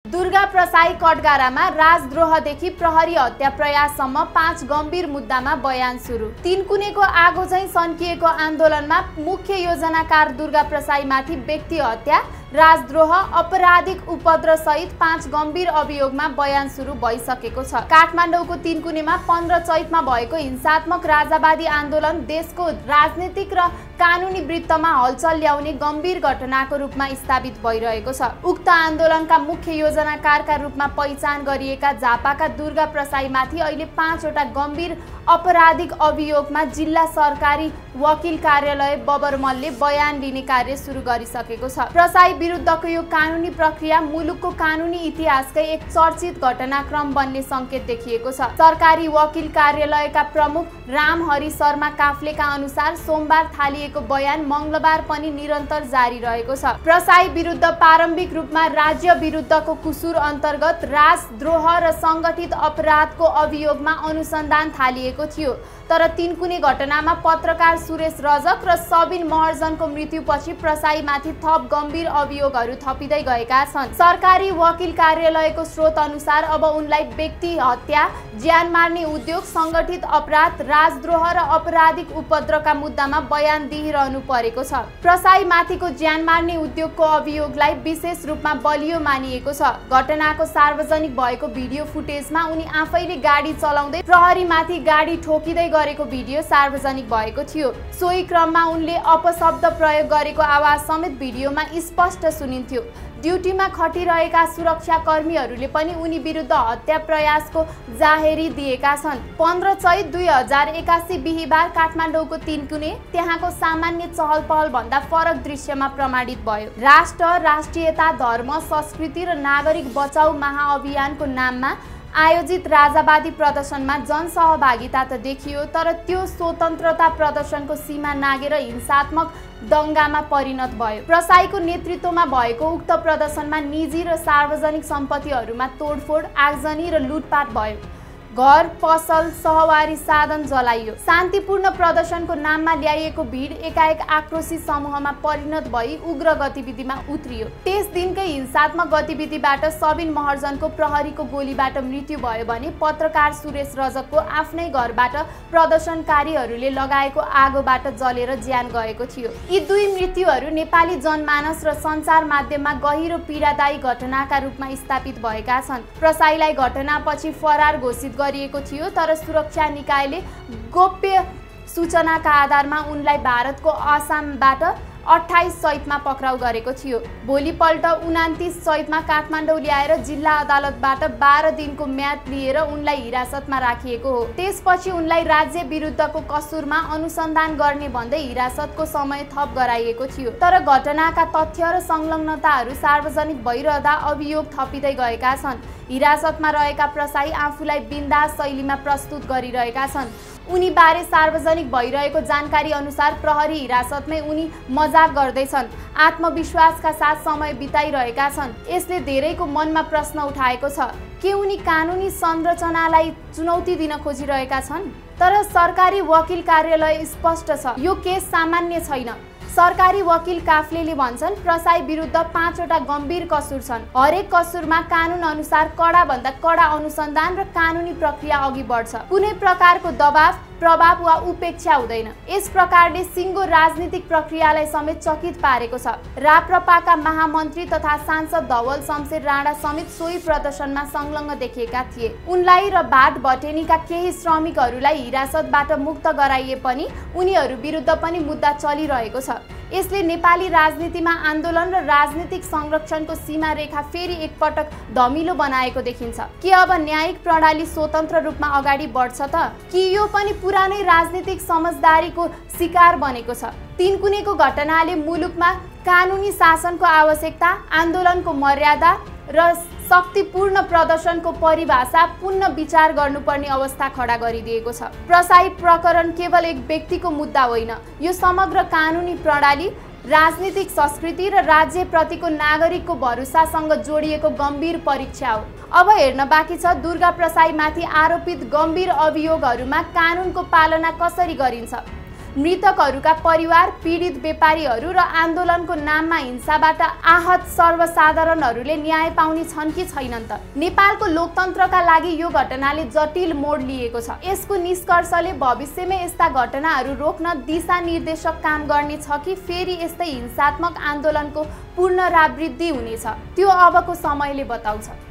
दुर्गा प्रसाई कटगारामा राजद्रोहदेखि प्रहरी हत्या प्रयाससम्म 5 गम्भीर मुद्दामा बयान सुरु। तीनकुनेको आगो झैं सन्किएको आन्दोलनमा मुख्य योजनाकार दुर्गा प्रसाईमाथि व्यक्ति हत्या, राजद्रोह, अपराधिक उपद्रव सहित 5 गम्भीर अभियोगमा बयान सुरु भइसकेको छ। काठमाडौँको तीनकुनेमा 15 चैतमा भएको हिंसात्मक राजावादी आन्दोलन देशको राजनीतिक र कानुनी वृत्तमा हलचल ल्याउने गम्भीर घटनाको रूपमा स्थापित भइरहेको छ। उक्त आन्दोलनका मुख्य योजनाकारका रूपमा पहिचान गरिएका झापाका दुर्गा प्रसाईमाथि अहिले 5 वटा गम्भीर अपराधिक अभियोगमा जिल्ला सरकारी वकिल कार्यालय बबरमलले बयान लिने कार्य सुरु गरिसकेको छ। प्रसाई विरुद्धको यो कानुनी प्रक्रिया मुलुकको कानुनी इतिहासकै एक चर्चित घटनाक्रम बन्ने संकेत देखिएको छ। सरकारी वकिल कार्यालयका प्रमुख रामहरि शर्मा काफ्लेका अनुसार सोमबार थालिएको बयान मंगलबार पनि निरन्तर जारी रहेको छ। प्रसाई विरुद्ध प्रारम्भिक रूपमा राज्य विरुद्धको कुसुर अन्तर्गत राजद्रोह र संगठित अपराधको अभियोगमा अनुसन्धान थालिएको थियो, तर तीनकुने घटनामा पत्रकार सुरेश रजक र सबिन महर्जनको मृत्युपछि प्रसाईमाथि थप गम्भीर अभियोगहरू थपिँदै गएका छन्। सरकारी वकिल कार्यालयको स्रोत अनुसार अब उनलाई व्यक्ति हत्या, ज्यान मार्ने उद्योग, संगठित अपराध, राजद्रोह र आपराधिक उपद्रवका मुद्दामा बयान दिइरहनु परेको छ। प्रसाईमाथिको ज्यान मार्ने उद्योगको अभियोगलाई विशेष रूपमा बलियो मानिएको छ। घटनाको सार्वजनिक भएको भिडियो फुटेजमा उनी आफैले गाडी चलाउँदै प्रहरीमाथि गाडी ठोकिँदै गरेको भिडियो सार्वजनिक भएको थियो। सोही क्रममा उनले अपशब्द प्रयोग गरेको आवाज समेत भिडियोमा स्पष्ट सुनिन्थ्यो। ड्युटीमा खटिरहेका सुरक्षाकर्मीहरूले पनि उनी विरुद्ध हत्या प्रयासको जाहेरी दिएका छन्। 15 चैत 2081 बिहीबार काठमाडौँको तीनकुने त्यहाँको सामान्य चहल पहल भन्दा फरक दृश्यमा प्रमाणित भयो। राष्ट्र, राष्ट्रियता, धर्म, संस्कृति र नागरिक बचाउ महाअभियानको नाममा आयोजित राजावादी प्रदर्शनमा जनसहभागिता त देखियो, तर त्यो स्वतन्त्रता प्रदर्शनको सीमा नागेर हिंसात्मक दंगामा परिणत भयो। प्रसाईको नेतृत्वमा भएको उक्त प्रदर्शनमा निजी र सार्वजनिक सम्पत्तिहरूमा तोडफोड, आगजनी र लुटपाट भयो। घर, पसल, सहवारी साधन जलाइयो। शान्तिपूर्ण प्रदर्शनको नाममा ल्याइएको भिड एकाएक आक्रोशित समूहमा परिणत भई उग्र गतिविधिमा उत्रियो। त्यस दिनकै हिंसात्मक गतिविधिबाट सबिन महर्जनको प्रहरीको गोलीबाट मृत्यु भयो भने पत्रकार सुरेश रजकको आफ्नै घरबाट प्रदर्शनकारीहरूले लगाएको आगोबाट जलेर ज्यान गएको थियो। यी दुई मृत्युहरू नेपाली जनमानस र सञ्चार माध्यममा गहिरो पीडादायी घटनाका रूपमा स्थापित भएका छन्। प्रसाईलाई घटनापछि फरार घोषित गरिएको थियो, तर सुरक्षा निकायले गोप्य सूचनाका आधारमा उनलाई भारतको आसामबाट 28 चैतमा पक्राउ गरेको थियो। भोलिपल्ट 29 चैतमा काठमाडौँ ल्याएर जिल्ला अदालतबाट 12 दिनको म्याद लिएर उनलाई हिरासतमा राखिएको हो। त्यसपछि उनलाई राज्य विरुद्धको कसुरमा अनुसन्धान गर्ने भन्दै हिरासतको समय थप गराइएको थियो, तर घटनाका तथ्य र संलग्नताहरू सार्वजनिक भइरहँदा अभियोग थपिँदै गएका छन्। हिरासतमा रहेका प्रसाई आफूलाई बिन्दास शैलीमा प्रस्तुत गरिरहेका छन्। उनी बारे सार्वजनिक भइरहेको जानकारी अनुसार प्रहरी हिरासतमै उनी मजाक गर्दैछन्, आत्मविश्वासका साथ समय बिताइरहेका छन्। यसले धेरैको मनमा प्रश्न उठाएको छ, के उनी कानुनी संरचनालाई चुनौती दिन खोजिरहेका छन्? तर सरकारी वकिल कार्यालय स्पष्ट छ, यो केस सामान्य छैन। सरकारी वकिल काफ्लेले भन्छन् प्रसाई विरुद्ध 5 वटा गम्भीर कसुर छन्। हरेक कसुरमा कानुन अनुसार कडा भन्दा कडा अनुसन्धान र कानुनी प्रक्रिया अघि बढ्छ। कुनै प्रकारको दबाव, प्रभाव वा उपेक्षा हुँदैन। यस प्रकारले सिङ्गो राजनीतिक प्रक्रियालाई समेत चकित पारेको छ। राप्रपाका महामन्त्री तथा सांसद धवल शमशेर राणा समेत सोही प्रदर्शनमा संलग्न देखिएका थिए। उनलाई र भाट भटेनीका केही श्रमिकहरूलाई हिरासतबाट मुक्त गराइए पनि उनीहरू विरुद्ध पनि मुद्दा चलिरहेको छ। यसले नेपाली राजनीतिमा आन्दोलन र राजनीतिक संरक्षणको सीमा रेखा फेरि एकपटक धमिलो बनाएको देखिन्छ। के अब न्यायिक प्रणाली स्वतन्त्र रूपमा अगाडि बढ्छ त, कि यो पनि पुरानै राजनीतिक समझदारीको शिकार बनेको छ? तीनकुनेको घटनाले मुलुकमा कानुनी शासनको आवश्यकता, आन्दोलनको मर्यादा र शक्तिपूर्ण प्रदर्शनको परिभाषा पुनः विचार गर्नुपर्ने अवस्था खडा गरिदिएको छ। प्रसाई प्रकरण केवल एक व्यक्तिको मुद्दा होइन, यो समग्र कानुनी प्रणाली, राजनीतिक संस्कृति र राज्यप्रतिको नागरिकको भरोसासँग जोडिएको गम्भीर परीक्षा हो। अब हेर्न बाँकी छ दुर्गा प्रसाईमाथि आरोपित गम्भीर अभियोगहरूमा कानुनको पालना कसरी गरिन्छ। मृतकहरूका परिवार, पीडित व्यापारीहरू र आन्दोलनको नाममा हिंसाबाट आहत सर्वसाधारणहरूले न्याय पाउने छन् कि छैनन् त? नेपालको लोकतन्त्रका लागि यो घटनाले जटिल मोड लिएको छ। यसको निष्कर्षले भविष्यमा यस्ता घटनाहरू रोक्न दिशानिर्देशक काम गर्ने छ कि फेरि यस्तै हिंसात्मक आन्दोलनको पुनरावृत्ति हुनेछ, त्यो अबको समयले बताउँछ।